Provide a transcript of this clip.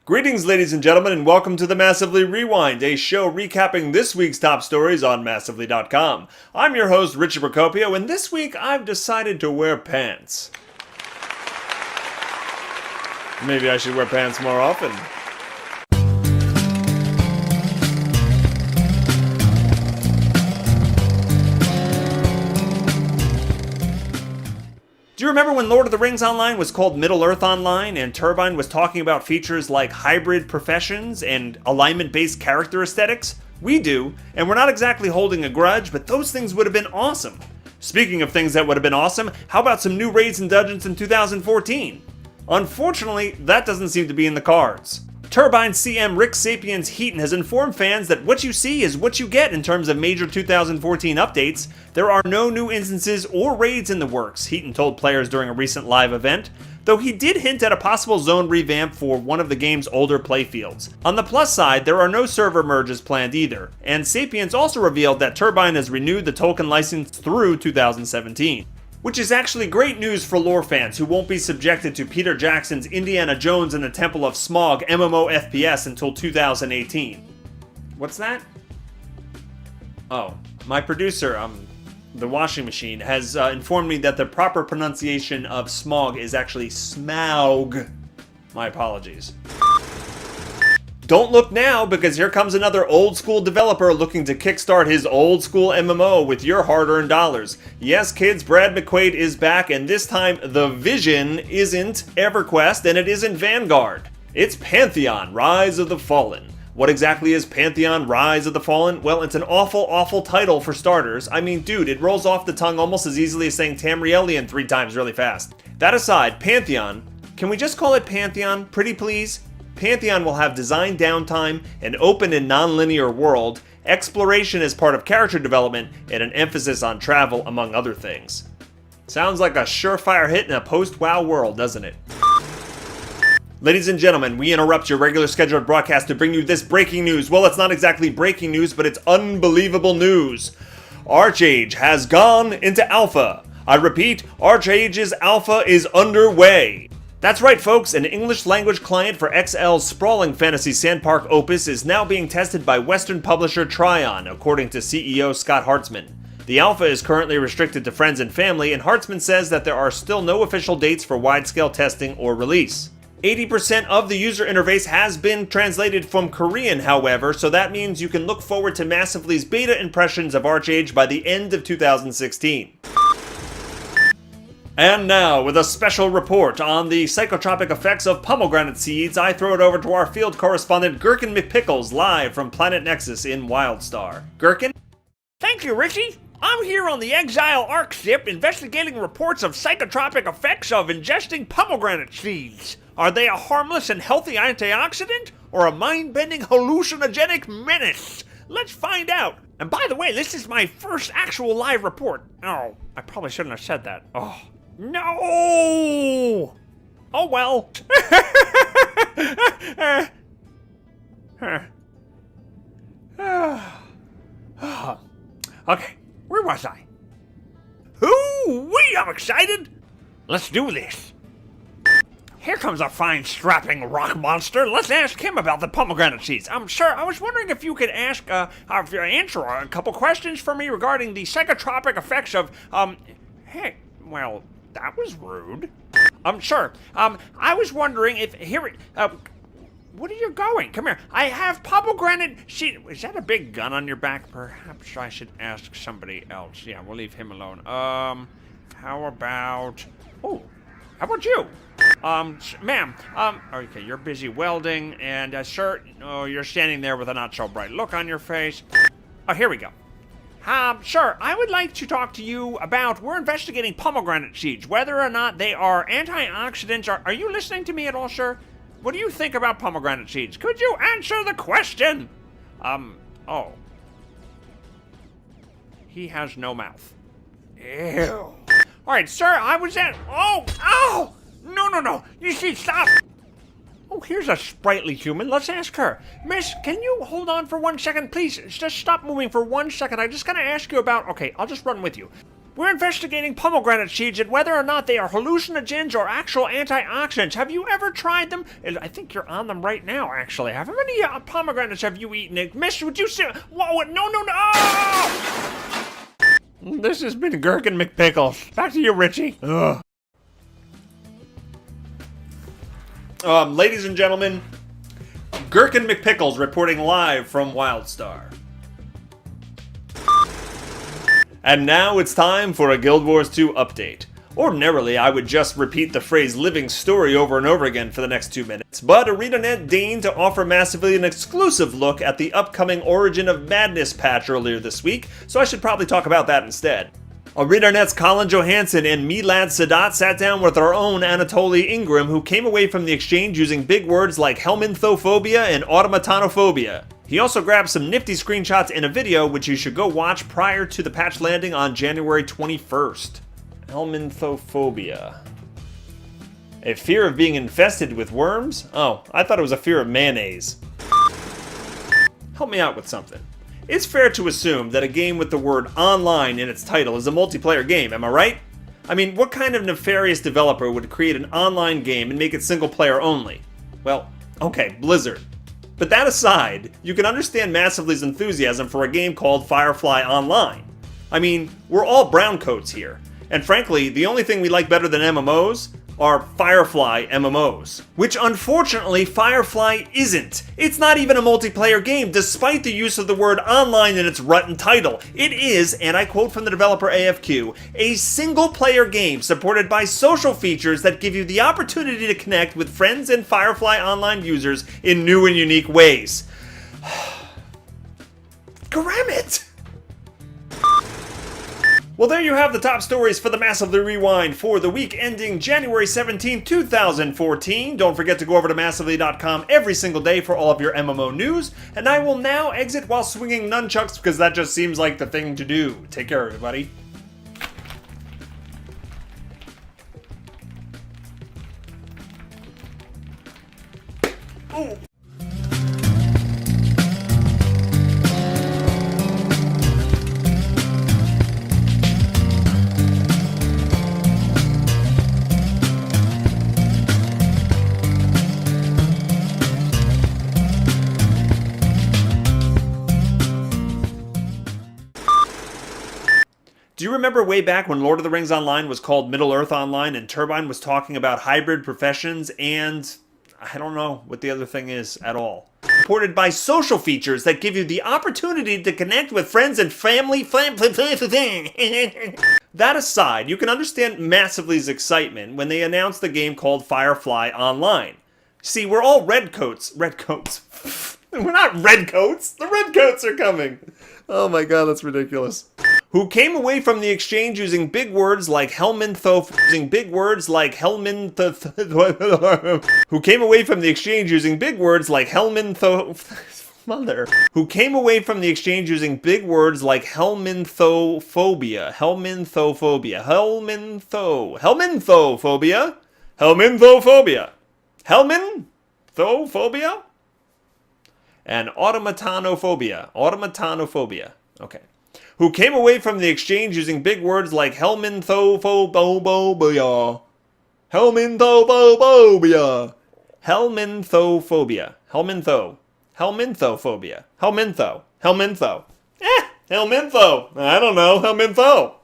Greetings, ladies and gentlemen, and welcome to the Massively Rewind, a show recapping this week's top stories on Massively.com. I'm your host, Richie Procopio, and this week I've decided to wear pants. Maybe I should wear pants more often. Do you remember when Lord of the Rings Online was called Middle-earth Online, and Turbine was talking about features like hybrid professions and alignment-based character aesthetics? We do, and we're not exactly holding a grudge, but those things would have been awesome. Speaking of things that would have been awesome, how about some new raids and dungeons in 2014? Unfortunately, that doesn't seem to be in the cards. Turbine CM Rick Sapiens Heaton has informed fans that what you see is what you get in terms of major 2014 updates. There are no new instances or raids in the works, Heaton told players during a recent live event, though he did hint at a possible zone revamp for one of the game's older playfields. On the plus side, there are no server merges planned either, and Sapiens also revealed that Turbine has renewed the Tolkien license through 2017. Which is actually great news for lore fans who won't be subjected to Peter Jackson's Indiana Jones and the Temple of Smog MMO FPS until 2018. What's that? Oh, my producer, the washing machine, has informed me that the proper pronunciation of smog is actually Smaug. My apologies. Don't look now, because here comes another old-school developer looking to kickstart his old-school MMO with your hard-earned dollars. Yes, kids, Brad McQuaid is back, and this time the vision isn't EverQuest, and it isn't Vanguard. It's Pantheon, Rise of the Fallen. What exactly is Pantheon, Rise of the Fallen? Well, it's an awful title for starters. I mean, dude, it rolls off the tongue almost as easily as saying Tamrielian 3 times really fast. That aside, Pantheon, can we just call it Pantheon, pretty please? Pantheon will have design downtime, an open and non-linear world, exploration as part of character development, and an emphasis on travel, among other things. Sounds like a surefire hit in a post-WoW world, doesn't it? Ladies and gentlemen, we interrupt your regular scheduled broadcast to bring you this breaking news. Well, it's not exactly breaking news, but it's unbelievable news. ArcheAge has gone into alpha. I repeat, ArcheAge's alpha is underway. That's right, folks, an English-language client for XL's sprawling fantasy sandpark opus is now being tested by Western publisher Trion, according to CEO Scott Hartzman. The alpha is currently restricted to friends and family, and Hartzman says that there are still no official dates for wide-scale testing or release. 80% of the user interface has been translated from Korean, however, so that means you can look forward to Massively's beta impressions of ArcheAge by the end of 2016. And now, with a special report on the psychotropic effects of pomegranate seeds, I throw it over to our field correspondent Gherkin McPickles, live from Planet Nexus in Wildstar. Gherkin? Thank you, Richie. I'm here on the Exile Arc ship investigating reports of psychotropic effects of ingesting pomegranate seeds. Are they a harmless and healthy antioxidant, or a mind-bending hallucinogenic menace? Let's find out. And by the way, this is my first actual live report. Oh, I probably shouldn't have said that. Oh. No! Oh well. Okay, where was I? Hoo-wee, I'm excited! Let's do this. Here comes a fine strapping rock monster. Let's ask him about the pomegranate seeds. Sir, I was wondering if you could answer a couple questions for me regarding the psychotropic effects of, hey, well, that was rude. Sure. I was wondering if, what are you going? Come here. I have pomegranate seed. Is that a big gun on your back? Perhaps I should ask somebody else. Yeah, we'll leave him alone. How about you? Ma'am, okay, you're busy welding, and, sir, you're standing there with a not-so-bright look on your face. Oh, here we go. Sir, I would like to talk to you about, we're investigating pomegranate seeds, whether or not they are antioxidants. Are you listening to me at all, sir? What do you think about pomegranate seeds? Could you answer the question? Oh. He has no mouth. Ew. Alright, sir, I was at, ow! No, you see, stop! Oh, here's a sprightly human. Let's ask her. Miss, can you hold on for 1 second? Please, just stop moving for 1 second. I just gotta ask you about... Okay, I'll just run with you. We're investigating pomegranate seeds and whether or not they are hallucinogens or actual antioxidants. Have you ever tried them? I think you're on them right now, actually. How many pomegranates have you eaten? Miss, would you say... Whoa, no, no, no! Oh! This has been Gherkin McPickles. Back to you, Richie. Ugh. Ladies and gentlemen, Gherkin McPickles reporting live from Wildstar. And now it's time for a Guild Wars 2 update. Ordinarily, I would just repeat the phrase living story over and over again for the next 2 minutes, but ArenaNet deigned to offer Massively an exclusive look at the upcoming Origin of Madness patch earlier this week, so I should probably talk about that instead. ArenaNet's Colin Johansson and Milad Sadat sat down with our own Anatoly Ingram, who came away from the exchange using big words like helminthophobia and automatanophobia. He also grabbed some nifty screenshots in a video, which you should go watch prior to the patch landing on January 21st. Helminthophobia. A fear of being infested with worms? Oh, I thought it was a fear of mayonnaise. Help me out with something. It's fair to assume that a game with the word online in its title is a multiplayer game, am I right? I mean, what kind of nefarious developer would create an online game and make it single player only? Well, okay, Blizzard. But that aside, you can understand Massively's enthusiasm for a game called Firefly Online. I mean, we're all browncoats here, and frankly, the only thing we like better than MMOs are Firefly MMOs. Which unfortunately, Firefly isn't. It's not even a multiplayer game, despite the use of the word online in its rotten title. It is, and I quote from the developer AFQ, a single-player game supported by social features that give you the opportunity to connect with friends and Firefly Online users in new and unique ways. Grammit! Well, there you have the top stories for the Massively Rewind for the week ending January 17, 2014. Don't forget to go over to Massively.com every single day for all of your MMO news. And I will now exit while swinging nunchucks because that just seems like the thing to do. Take care, everybody. Oh. Do you remember way back when Lord of the Rings Online was called Middle-earth Online and Turbine was talking about hybrid professions and... I don't know what the other thing is at all. Supported by social features that give you the opportunity to connect with friends and family... That aside, you can understand Massively's excitement when they announced the game called Firefly Online. See, we're all redcoats. Redcoats. We're not redcoats. The redcoats are coming. Oh my god, that's ridiculous. Who came away from the exchange using big words like Who came away from the exchange using big words like helminthophobia. And automatanophobia. Okay. Who came away from the exchange using big words like helminthophobia. Helminthophobia. Helmintho. I don't know. Helmintho.